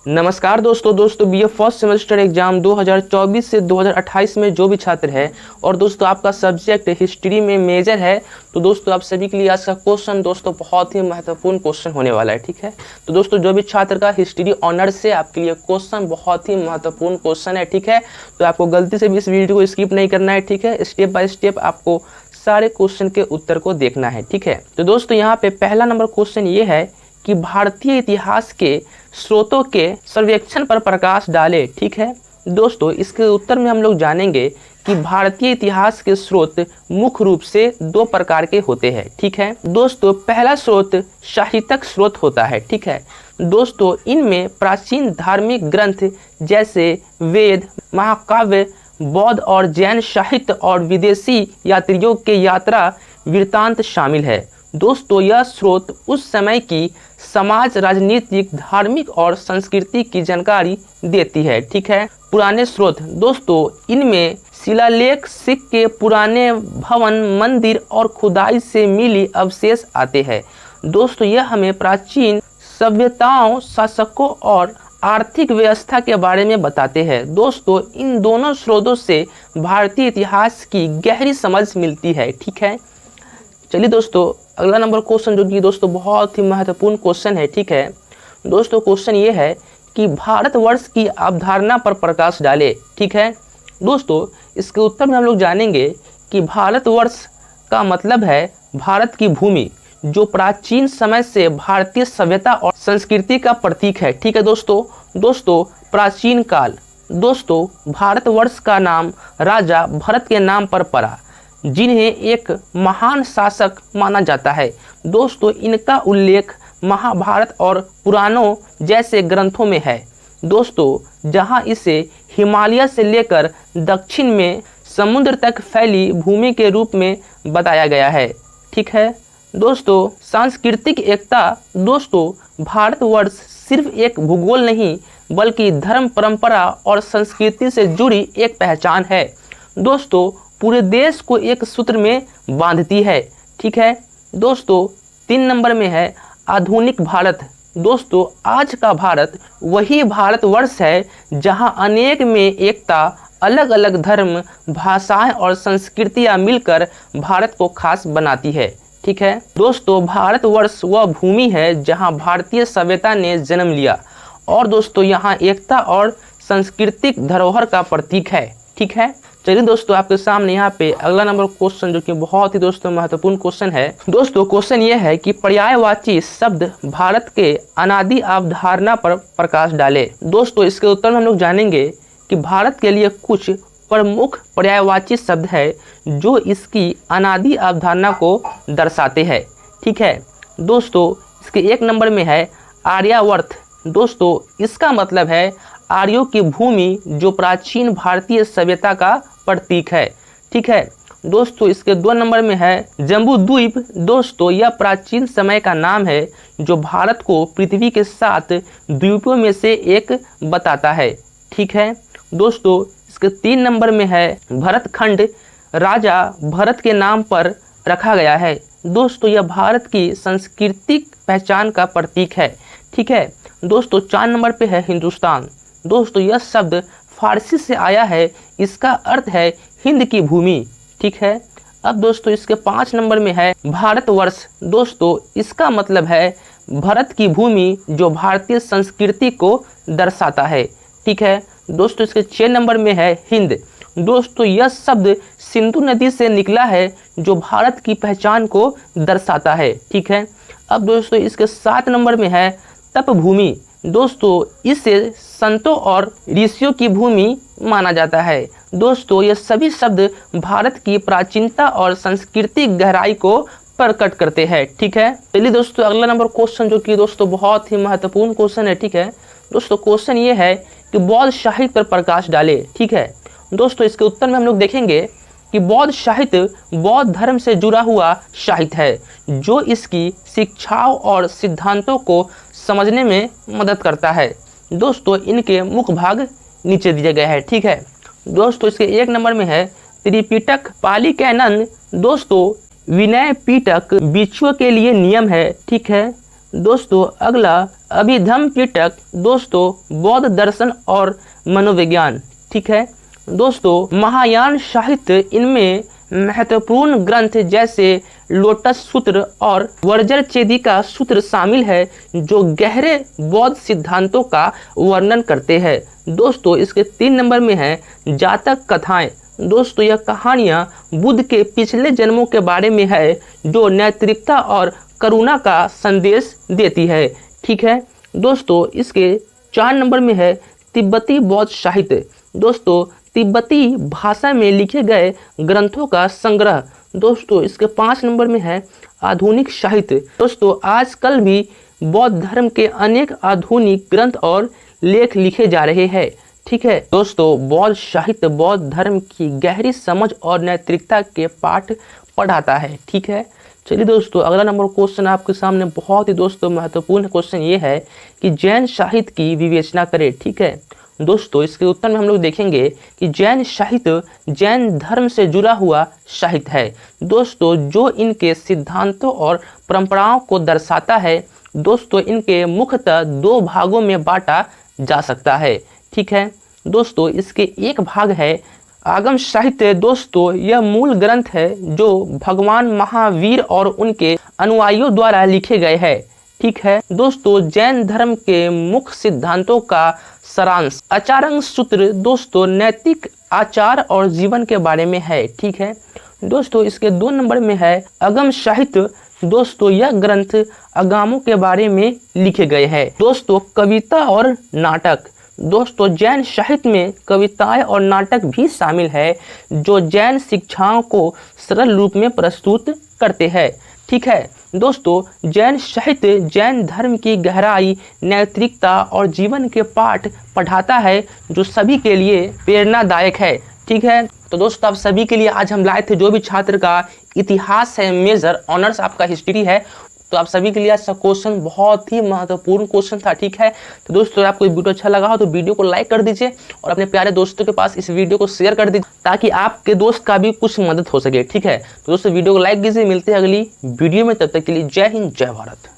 नमस्कार दोस्तों BA first semester exam 2024 से 2028 में जो भी छात्र है और दोस्तों आपका सब्जेक्ट हिस्ट्री में मेजर है तो दोस्तों आप सभी के लिए आज का क्वेश्चन दोस्तों बहुत ही महत्वपूर्ण क्वेश्चन होने वाला है। ठीक है, तो दोस्तों जो भी छात्र का हिस्ट्री ऑनर्स से आपके लिए क्वेश्चन बहुत ही महत्वपूर्ण क्वेश्चन है। ठीक है, तो आपको गलती से भी इस वीडियो को स्किप नहीं करना है। ठीक है, स्टेप बाय स्टेप आपको सारे क्वेश्चन के उत्तर को देखना है। ठीक है, तो दोस्तों यहाँ पे पहला नंबर क्वेश्चन ये है कि भारतीय इतिहास के स्रोतों के सर्वेक्षण पर प्रकाश डाले। ठीक है दोस्तों, इसके उत्तर में हम लोग जानेंगे कि भारतीय इतिहास के स्रोत मुख्य रूप से दो प्रकार के होते हैं। ठीक है दोस्तों, पहला स्रोत साहित्यिक स्रोत होता है। ठीक है दोस्तों, इनमें प्राचीन धार्मिक ग्रंथ जैसे वेद, महाकाव्य, बौद्ध और जैन साहित्य और विदेशी यात्रियों के यात्रा वृत्तांत शामिल है। दोस्तों यह स्रोत उस समय की समाज, राजनीतिक, धार्मिक और संस्कृति की जानकारी देती है। ठीक है, पुराने स्रोत दोस्तों इनमें शिलालेख, सिक्के, पुराने भवन, मंदिर और खुदाई से मिली अवशेष आते हैं। दोस्तों यह हमें प्राचीन सभ्यताओं, शासकों और आर्थिक व्यवस्था के बारे में बताते हैं। दोस्तों इन दोनों स्रोतों से भारतीय इतिहास की गहरी समझ मिलती है। ठीक है, चलिए दोस्तों अगला नंबर क्वेश्चन जो कि दोस्तों बहुत ही महत्वपूर्ण क्वेश्चन है। ठीक है दोस्तों, क्वेश्चन ये है कि भारतवर्ष की अवधारणा पर प्रकाश डाले। ठीक है दोस्तों, इसके उत्तर में हम लोग जानेंगे कि भारतवर्ष का मतलब है भारत की भूमि, जो प्राचीन समय से भारतीय सभ्यता और संस्कृति का प्रतीक है। ठीक है दोस्तों प्राचीन काल, दोस्तों भारतवर्ष का नाम राजा भरत के नाम पर पड़ा, जिन्हें एक महान शासक माना जाता है। दोस्तों इनका उल्लेख महाभारत और पुराणों जैसे ग्रंथों में है। दोस्तों जहां इसे हिमालय से लेकर दक्षिण में समुद्र तक फैली भूमि के रूप में बताया गया है। ठीक है दोस्तों, सांस्कृतिक एकता, दोस्तों भारतवर्ष सिर्फ एक भूगोल नहीं बल्कि धर्म, परंपरा और संस्कृति से जुड़ी एक पहचान है। दोस्तों पूरे देश को एक सूत्र में बांधती है। ठीक है दोस्तों, 3 नंबर में है आधुनिक भारत। दोस्तों आज का भारत वही भारतवर्ष है जहां अनेक में एकता, अलग अलग धर्म, भाषाएं और संस्कृतियां मिलकर भारत को खास बनाती है। ठीक है दोस्तों, भारतवर्ष वह भूमि है जहां भारतीय सभ्यता ने जन्म लिया और दोस्तों यहां एकता और सांस्कृतिक धरोहर का प्रतीक है। ठीक है, चलिए दोस्तों आपके सामने यहाँ पे अगला नंबर क्वेश्चन जो कि बहुत ही दोस्तों महत्वपूर्ण क्वेश्चन है। दोस्तों क्वेश्चन ये है कि पर्यायवाची शब्द भारत के अनादि अवधारणा पर प्रकाश डाले। दोस्तों इसके उत्तर में हम लोग जानेंगे कि भारत के लिए कुछ प्रमुख पर्यायवाची शब्द है जो इसकी अनादि अवधारणा को दर्शाते हैं। ठीक है दोस्तों, इसके 1 नंबर में है आर्यावर्त। दोस्तों इसका मतलब है आर्यों की भूमि, जो प्राचीन भारतीय सभ्यता का प्रतीक है। ठीक है दोस्तों, इसके 2 नंबर में है जम्बूद्वीप। दोस्तों यह प्राचीन समय का नाम है जो भारत को पृथ्वी के 7 द्वीपों में से एक बताता है। ठीक है दोस्तों, इसके 3 नंबर में है भरतखंड, राजा भरत के नाम पर रखा गया है। दोस्तों यह भारत की सांस्कृतिक पहचान का प्रतीक है। ठीक है दोस्तों, 4 नंबर पे है हिंदुस्तान। दोस्तों यह शब्द फारसी से आया है, इसका अर्थ है हिंद की भूमि। ठीक है, अब दोस्तों इसके 5 नंबर में है भारतवर्ष। दोस्तों इसका मतलब है भारत की भूमि, जो भारतीय संस्कृति को दर्शाता है। ठीक है दोस्तों, इसके 6 नंबर में है हिंद। दोस्तों यह शब्द सिंधु नदी से निकला है, जो भारत की पहचान को दर्शाता है। ठीक है, अब दोस्तों इसके 7 नंबर में है तपभूमि। दोस्तों इसे संतों और ऋषियों की भूमि माना जाता है। दोस्तों ये सभी शब्द भारत की प्राचीनता और सांस्कृतिक गहराई को प्रकट करते हैं। ठीक है, चलिए दोस्तों अगला नंबर क्वेश्चन जो कि दोस्तों बहुत ही महत्वपूर्ण क्वेश्चन है। ठीक है दोस्तों, क्वेश्चन ये है कि बौद्ध साहित्य पर प्रकाश डाले। ठीक है दोस्तों, इसके उत्तर में हम लोग देखेंगे कि बौद्ध साहित्य बौद्ध धर्म से जुड़ा हुआ साहित्य है, जो इसकी शिक्षाओं और सिद्धांतों को समझने में मदद करता है। दोस्तों इनके मुख्य भाग नीचे दिए गए हैं। ठीक है दोस्तों, इसके 1 नंबर में है त्रिपिटक, पाली कैनन। दोस्तों विनय पिटक भिक्षुओं के लिए नियम है। ठीक है दोस्तों अगला अभिधम्म पिटक, दोस्तों बौद्ध दर्शन और मनोविज्ञान। ठीक है दोस्तों, महायान साहित्य, इनमें महत्वपूर्ण ग्रंथ जैसे लोटस सूत्र और वर्जरचेदिका सूत्र शामिल है, जो गहरे बौद्ध सिद्धांतों का वर्णन करते हैं। दोस्तों इसके 3 नंबर में है जातक कथाएं। दोस्तों यह कहानियां बुद्ध के पिछले जन्मों के बारे में है, जो नैतिकता और करुणा का संदेश देती है। ठीक है दोस्तों, इसके 4 नंबर में है तिब्बती बौद्ध साहित्य। दोस्तों तिब्बती भाषा में लिखे गए ग्रंथों का संग्रह। दोस्तों इसके 5 नंबर में है आधुनिक साहित्य। दोस्तों आजकल भी बौद्ध धर्म के अनेक आधुनिक ग्रंथ और लेख लिखे जा रहे हैं। ठीक है दोस्तों, बौद्ध साहित्य बौद्ध धर्म की गहरी समझ और नैतिकता के पाठ पढ़ाता है। ठीक है, चलिए दोस्तों अगला नंबर क्वेश्चन आपके सामने बहुत ही दोस्तों महत्वपूर्ण क्वेश्चन ये है कि जैन साहित्य की विवेचना करें। ठीक है दोस्तों, इसके उत्तर में हम लोग देखेंगे कि जैन साहित्य जैन धर्म से जुड़ा हुआ साहित्य है दोस्तों, जो इनके सिद्धांतों और परंपराओं को दर्शाता है। दोस्तों इनके मुख्यतः 2 भागों में बांटा जा सकता है। ठीक है दोस्तों, इसके एक भाग है आगम साहित्य। दोस्तों यह मूल ग्रंथ है जो भगवान महावीर और उनके अनुयायियों द्वारा लिखे गए हैं। ठीक है दोस्तों, जैन धर्म के मुख्य सिद्धांतों का सारांश। आचारांग सूत्र दोस्तों नैतिक आचार और जीवन के बारे में है। ठीक है दोस्तों, इसके 2 नंबर में है अगम साहित्य। दोस्तों यह ग्रंथ आगमों के बारे में लिखे गए हैं। दोस्तों कविता और नाटक। दोस्तों जैन साहित्य में कविताएं और नाटक भी शामिल है, जो जैन शिक्षाओं को सरल रूप में प्रस्तुत करते हैं। ठीक है दोस्तों, जैन साहित्य जैन धर्म की गहराई, नैतिकता और जीवन के पाठ पढ़ाता है, जो सभी के लिए प्रेरणादायक है। ठीक है, तो दोस्तों आप सभी के लिए आज हम लाए थे जो भी छात्र का इतिहास है मेजर ऑनर्स आपका हिस्ट्री है, तो आप सभी के लिए आज का क्वेश्चन बहुत ही महत्वपूर्ण क्वेश्चन था। ठीक है, तो दोस्तों अगर आपको वीडियो अच्छा लगा हो तो वीडियो को लाइक कर दीजिए और अपने प्यारे दोस्तों के पास इस वीडियो को शेयर कर दीजिए, ताकि आपके दोस्त का भी कुछ मदद हो सके। ठीक है, तो दोस्तों वीडियो को लाइक कीजिए। मिलते हैं अगली वीडियो में, तब तक के लिए जय हिंद जय भारत।